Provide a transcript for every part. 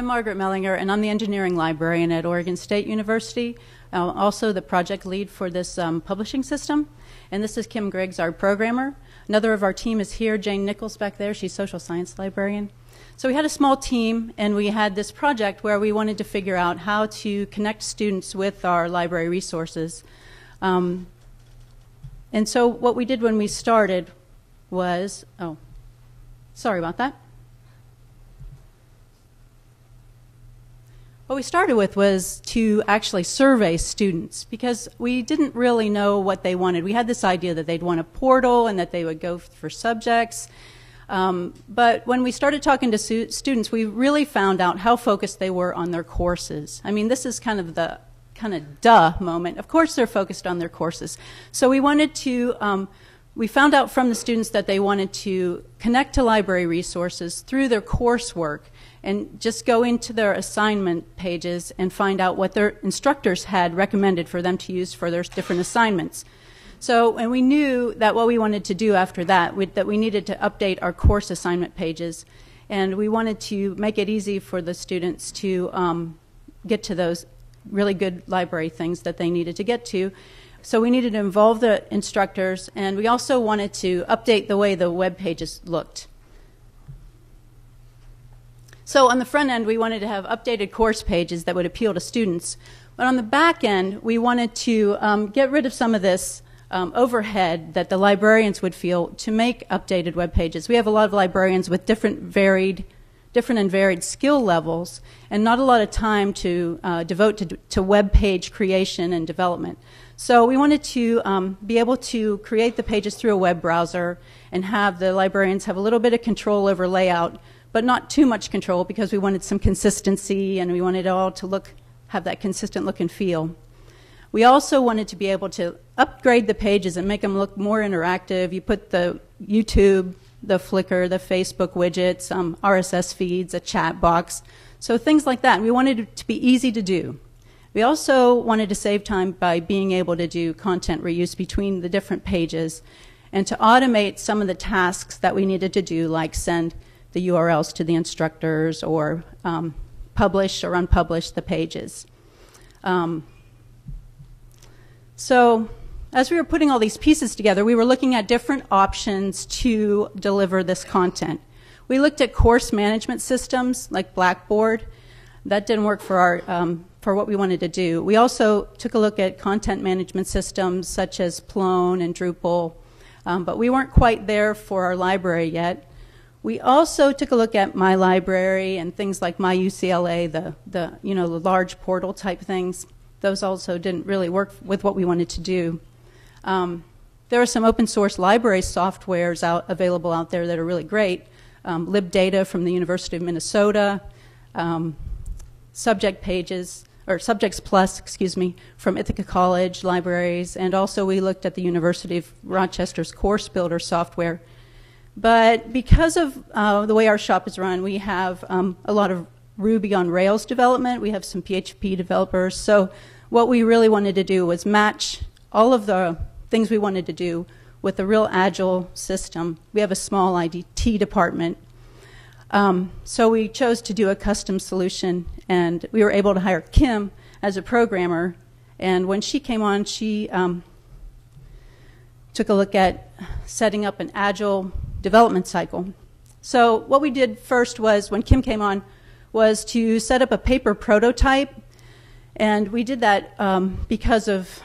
I'm Margaret Mellinger, and I'm the engineering librarian at Oregon State University, also the project lead for this publishing system. And this is Kim Griggs, our programmer. Another of our team is here, Jane Nichols back there. She's social science librarian. So we had a small team, and we had this project where we wanted to figure out how to connect students with our library resources. And so what we did when we started was, oh, sorry about that. What we started with was to actually survey students because we didn't really know what they wanted. We had this idea that they'd want a portal and that they would go for subjects. But when we started talking to students, we really found out how focused they were on their courses. I mean, this is kind of the duh moment. Of course they're focused on their courses. So we wanted to, we found out from the students that they wanted to connect to library resources through their coursework and just go into their assignment pages and find out what their instructors had recommended for them to use for their different assignments. So, and we knew that what we wanted to do after that, that we needed to update our course assignment pages, and we wanted to make it easy for the students to get to those really good library things that they needed to get to. So we needed to involve the instructors, and we also wanted to update the way the web pages looked. So on the front end, we wanted to have updated course pages that would appeal to students. But on the back end, we wanted to get rid of some of this overhead that the librarians would feel to make updated web pages. We have a lot of librarians with different and varied skill levels and not a lot of time to devote to web page creation and development. So we wanted to be able to create the pages through a web browser and have the librarians have a little bit of control over layout, but not too much control because we wanted some consistency and we wanted it all to have that consistent look and feel. We also wanted to be able to upgrade the pages and make them look more interactive. You put the YouTube, the Flickr, the Facebook widgets, RSS feeds, a chat box, so things like that. We wanted it to be easy to do. We also wanted to save time by being able to do content reuse between the different pages and to automate some of the tasks that we needed to do, like send the URLs to the instructors or publish or unpublish the pages. So as we were putting all these pieces together, we were looking at different options to deliver this content. We looked at course management systems like Blackboard. That didn't work for what we wanted to do. We also took a look at content management systems such as Plone and Drupal, but we weren't quite there for our library yet. We also took a look at My Library and things like My UCLA, the large portal type things. Those also didn't really work with what we wanted to do. There are some open source library softwares available out there that are really great. LibData from the University of Minnesota, Subject Pages, or Subjects Plus, excuse me, from Ithaca College Libraries, and also we looked at the University of Rochester's Course Builder software. But because of the way our shop is run, we have a lot of Ruby on Rails development. We have some PHP developers. So what we really wanted to do was match all of the things we wanted to do with a real agile system. We have a small IT department. So we chose to do a custom solution, and we were able to hire Kim as a programmer. And when she came on, she took a look at setting up an agile development cycle. So what we did first was, when Kim came on, was to set up a paper prototype. And we did that because of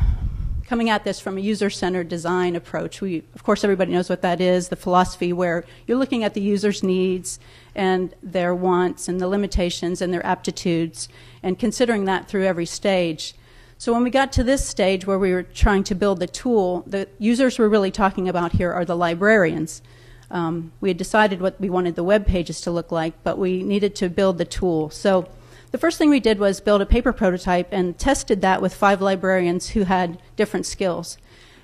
coming at this from a user-centered design approach. Of course, everybody knows what that is, the philosophy where you're looking at the user's needs and their wants and the limitations and their aptitudes and considering that through every stage. So when we got to this stage where we were trying to build the tool, the users we're really talking about here are the librarians. We had decided what we wanted the web pages to look like, but we needed to build the tool. So the first thing we did was build a paper prototype and tested that with 5 librarians who had different skills.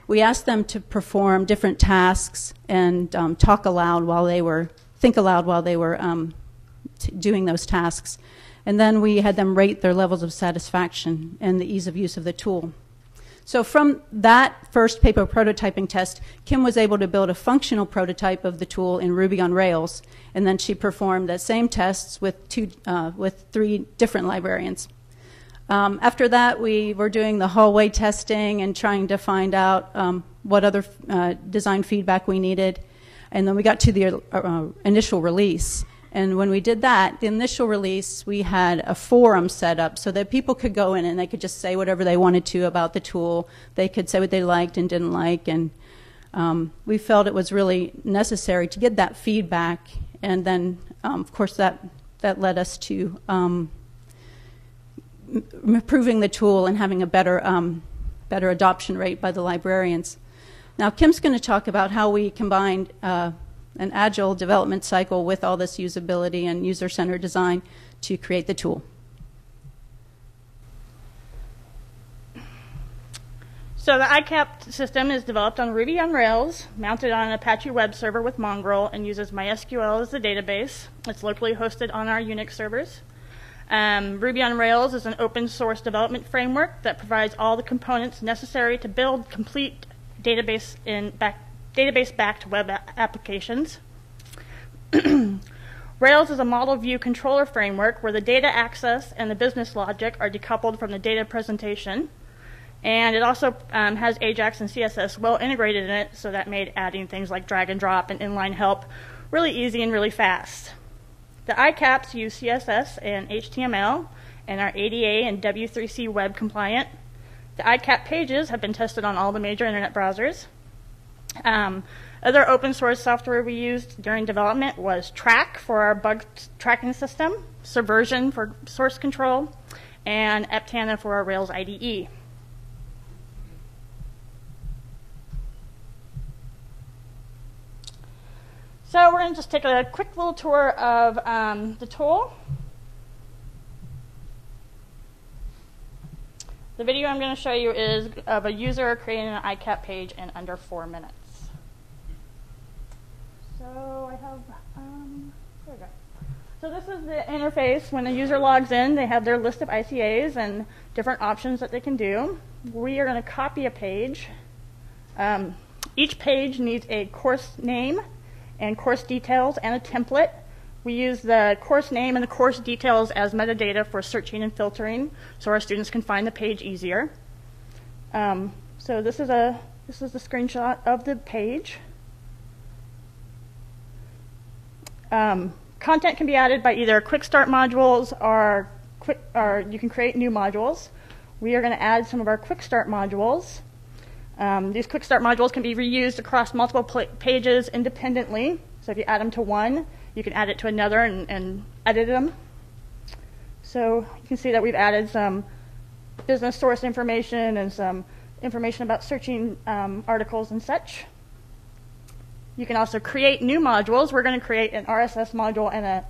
We asked them to perform different tasks and think aloud while they were doing those tasks. And then we had them rate their levels of satisfaction and the ease of use of the tool. So from that first paper prototyping test, Kim was able to build a functional prototype of the tool in Ruby on Rails, and then she performed the same tests with 3 different librarians. After that, we were doing the hallway testing and trying to find out what other design feedback we needed, and then we got to the initial release. And when we did that, the initial release, we had a forum set up so that people could go in and they could just say whatever they wanted to about the tool. They could say what they liked and didn't like. And we felt it was really necessary to get that feedback. And then, of course, that led us to improving the tool and having a better adoption rate by the librarians. Now, Kim's going to talk about how we combined an agile development cycle with all this usability and user-centered design to create the tool. So the ICAP system is developed on Ruby on Rails, mounted on an Apache web server with Mongrel, and uses MySQL as the database. It's locally hosted on our Unix servers. Ruby on Rails is an open source development framework that provides all the components necessary to build complete database-backed web applications. Rails is a model view controller framework where the data access and the business logic are decoupled from the data presentation. And it also has Ajax and CSS well integrated in it, so that made adding things like drag and drop and inline help really easy and really fast. The ICAPs use CSS and HTML and are ADA and W3C web compliant. The ICAP pages have been tested on all the major internet browsers. Other open source software we used during development was Track for our bug tracking system, Subversion for source control, and Eptana for our Rails IDE. So we're going to just take a quick little tour of the tool. The video I'm going to show you is of a user creating an ICAP page in under 4 minutes. So I have, there we go. So this is the interface. When the user logs in, they have their list of ICAs and different options that they can do. We are going to copy a page. Each page needs a course name and course details and a template. We use the course name and the course details as metadata for searching and filtering so our students can find the page easier. So this is the screenshot of the page. Content can be added by either quick start modules or you can create new modules. We are going to add some of our quick start modules. These quick start modules can be reused across multiple pages independently. So if you add them to one, you can add it to another and edit them. So you can see that we've added some business source information and some information about searching articles and such. You can also create new modules. We're going to create an RSS module and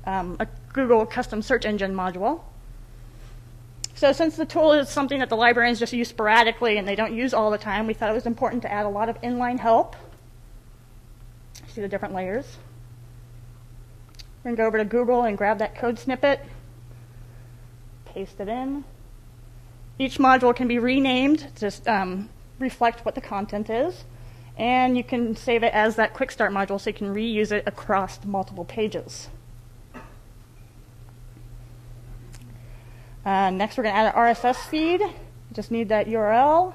a Google custom search engine module. So since the tool is something that the librarians just use sporadically and they don't use all the time, we thought it was important to add a lot of inline help. See the different layers. We're going to go over to Google and grab that code snippet, paste it in. Each module can be renamed to reflect what the content is. And you can save it as that quick start module so you can reuse it across multiple pages. Next, we're going to add an RSS feed. You just need that URL.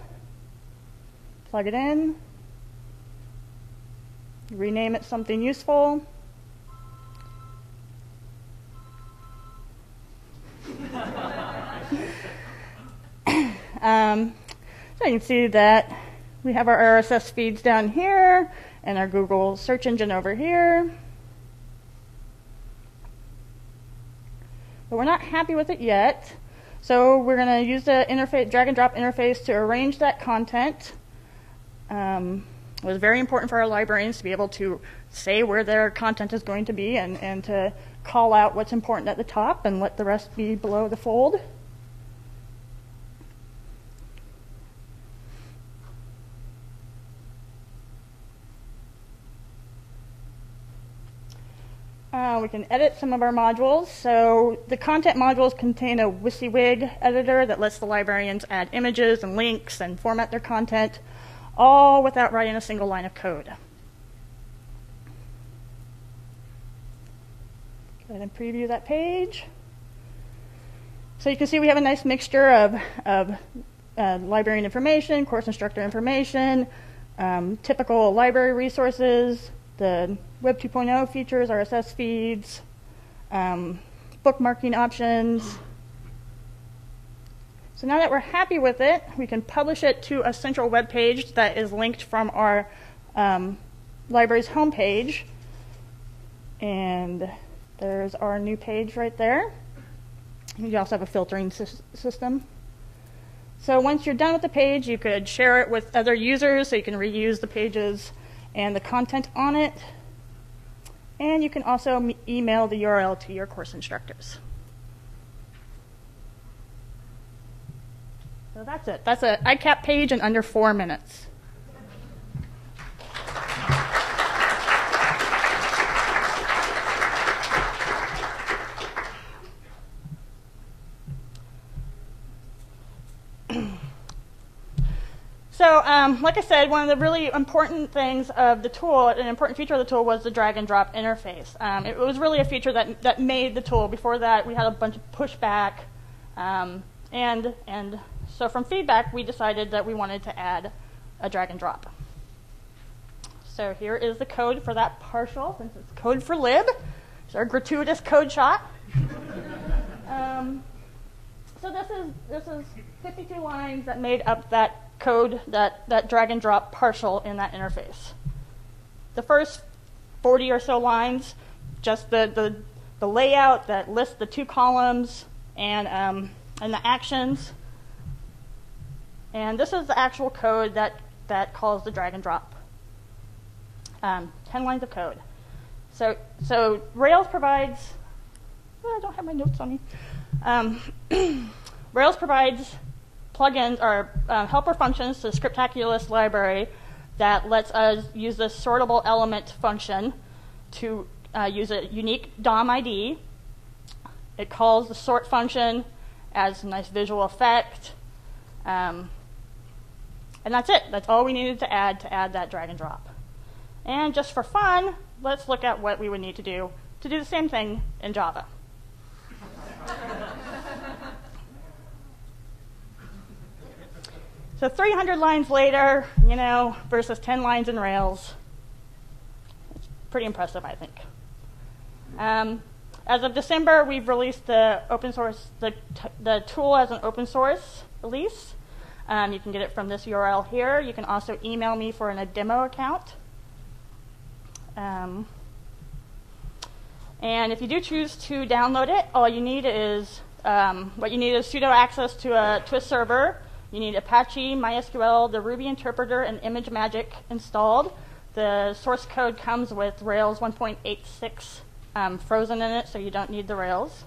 Plug it in. Rename it something useful. So you can see that we have our RSS feeds down here and our Google search engine over here. But we're not happy with it yet. So we're going to use the interface, drag and drop interface to arrange that content. It was very important for our librarians to be able to say where their content is going to be and to call out what's important at the top and let the rest be below the fold. We can edit some of our modules. So the content modules contain a WYSIWYG editor that lets the librarians add images and links and format their content, all without writing a single line of code. Go ahead and preview that page. So you can see we have a nice mixture of librarian information, course instructor information, typical library resources, the Web 2.0 features, RSS feeds, bookmarking options. So now that we're happy with it, we can publish it to a central web page that is linked from our library's homepage. And there's our new page right there. You also have a filtering system. So once you're done with the page, you could share it with other users so you can reuse the pages and the content on it. And you can also email the URL to your course instructors. So that's it. That's an ICAP page in under 4 minutes. So, like I said, one of the really important things of the tool, an important feature of the tool, was the drag and drop interface. It was really a feature that made the tool. Before that, we had a bunch of pushback, and so from feedback, we decided that we wanted to add a drag and drop. So here is the code for that partial, since it's Code4Lib. It's our gratuitous code shot. So this is 52 lines that made up that code, that drag and drop partial in that interface. The first 40 or so lines, just the layout that lists the 2 columns and the actions. And this is the actual code that calls the drag and drop. 10 lines of code. So Rails provides, I don't have my notes on me. Rails provides plugins or helper functions to the Scriptaculous library that lets us use this sortable element function to use a unique DOM ID. It calls the sort function, adds a nice visual effect, and that's it. That's all we needed to add that drag and drop. And just for fun, let's look at what we would need to do the same thing in Java. So 300 lines later, versus 10 lines in Rails. It's pretty impressive, I think. As of December, we've released the open source, the tool as an open source release. You can get it from this URL here. You can also email me for a demo account. And if you do choose to download it, all you need is sudo access to a server. You need Apache, MySQL, the Ruby interpreter, and ImageMagick installed. The source code comes with Rails 1.86 frozen in it, so you don't need the Rails.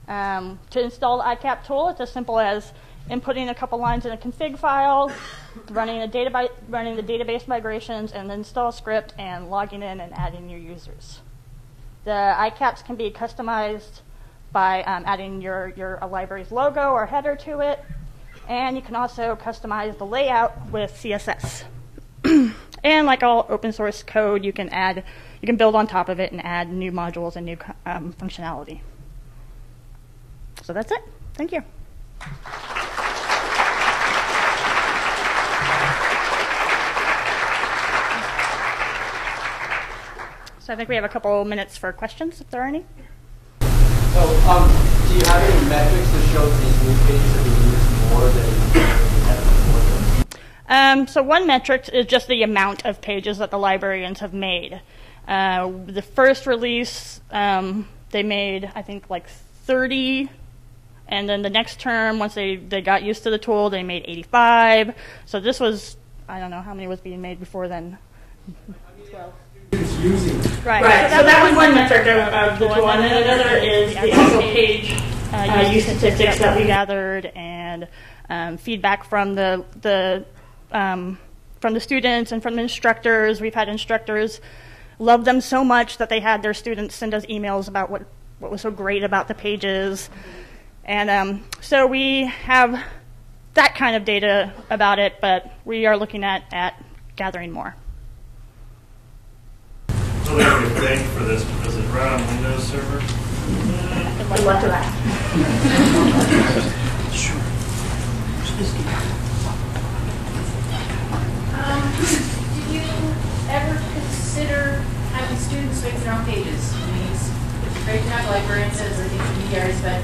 To install the ICAP tool, it's as simple as inputting a couple lines in a config file, running the database migrations, and the install script, and logging in and adding your users. The ICAPs can be customized by adding your library's logo or header to it. And you can also customize the layout with CSS. And like all open source code, you can build on top of it and add new modules and new functionality. So that's it. Thank you. So I think we have a couple minutes for questions, if there are any. So, do you have any metrics to show these new pages are being used more than before? So one metric is just the amount of pages that the librarians have made. The first release, they made, I think, like 30. And then the next term, once they got used to the tool, they made 85. So this was, I don't know how many was being made before then. 12. Right. So that was one metric of the tool, and then another is the actual page use statistics that we gathered, and feedback from the students and from the instructors. We've had instructors loved them so much that they had their students send us emails about what was so great about the pages. And so we have that kind of data about it, but we are looking at gathering more. So they have a thing for this because it run on Windows server? Good luck to that. Sure. Did you ever consider having students make their own pages? I mean, it's great to have librarians as intermediaries, but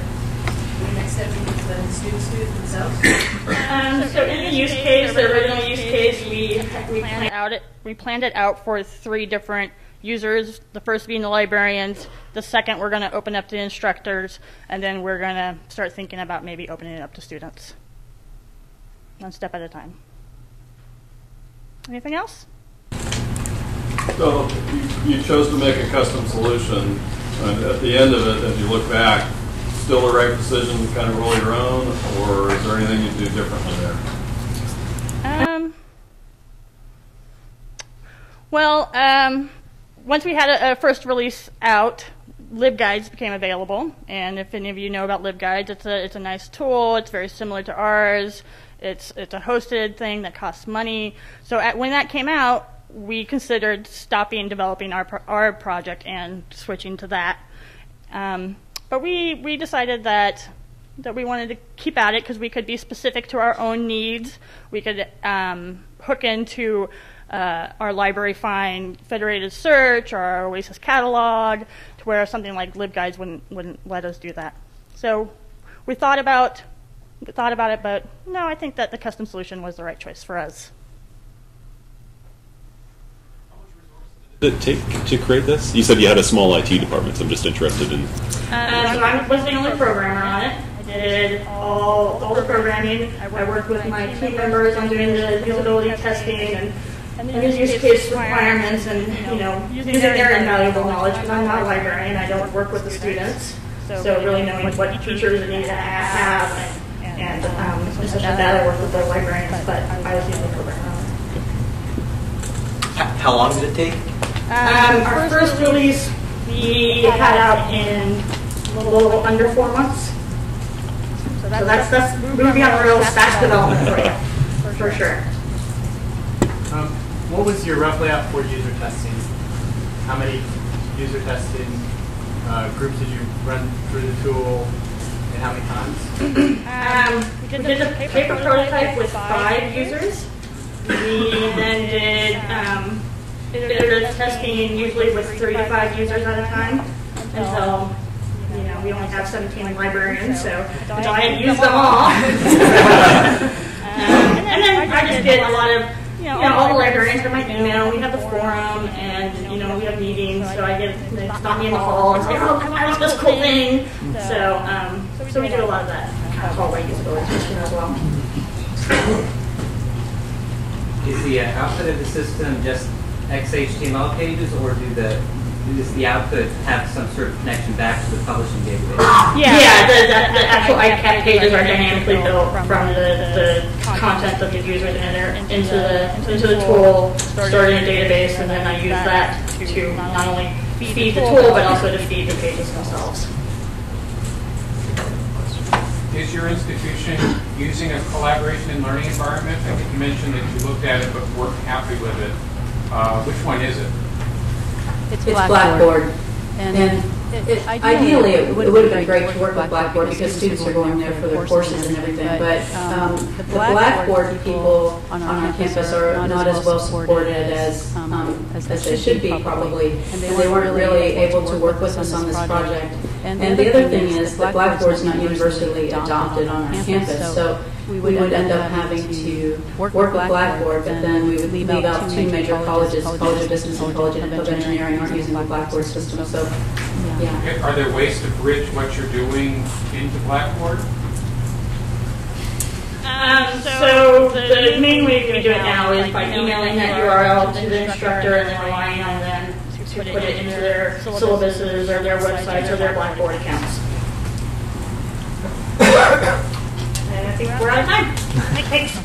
the next step is let the students do it themselves. So in the use case, the original use case, we planned it out for 3 different users. The first being the librarians. The second, we're going to open up to instructors, and then we're going to start thinking about maybe opening it up to students. One step at a time. Anything else? So you chose to make a custom solution, and at the end of it, as you look back, still the right decision to kind of roll your own, or is there anything you do differently there? Once we had a first release out, LibGuides became available, and if any of you know about LibGuides, it's a nice tool. It's very similar to ours. It's a hosted thing that costs money. So when that came out, we considered stopping developing our project and switching to that. But we decided that we wanted to keep at it because we could be specific to our own needs. We could hook into our library find federated search or our OASIS catalog to where something like LibGuides wouldn't let us do that. So we thought about it, but no, I think that the custom solution was the right choice for us. Did it take to create this? You said you had a small IT department, so I'm just interested in. So I was the only programmer on it. I did all the programming. I worked with my team members on doing the usability testing and the use case requirements and using their invaluable knowledge, because I'm not a librarian. I don't work with the students, so really knowing what features they need to have and such as that, I work with the librarians, but I was the only programmer on it. How long did it take? Our first release we had out in a little under 4 months. So that's moving on real fast development for sure. What was your rough layout for user testing? How many user testing groups did you run through the tool, and how many times? We did a paper prototype with 5 users. We then did iterative testing usually with 3 to 5 users at a time until we only have 17 librarians, so until I had used them all. And then I just did a lot of all the librarians have my email, we have the forum, and we have meetings, so they stop me in the hall and say, oh, I want this cool thing. So we do a lot of that kind of hallway usability testing as well. Is the output of the system just XHTML pages, or does the output have some sort of connection back to the publishing database? Yeah, the actual ICAP pages are dynamically built from the content of the user into the tool, stored in a database, and then I use that to not only feed the tool, but also to feed the pages themselves. Is your institution using a collaboration and learning environment? I think you mentioned that you looked at it but weren't happy with it. Which one is it? It's Blackboard. And ideally, it would have been great to work with Blackboard because students are going there for their courses and everything. But the Blackboard people on our campus are not as well supported as they should be, probably. And they weren't really able to work with us on this project. And the other thing is that Blackboard is not universally adopted on our campus. So we would end up having to work with Blackboard, but then we would leave out 2 major colleges, College of Business and College of Engineering, aren't using the Blackboard system. So, yeah. Are there ways to bridge what you're doing into Blackboard? So the main way we do it now is by emailing that URL to the instructor and then relying on them to put it into their syllabuses or their websites or their Blackboard accounts. And I think we're out of time. Thanks.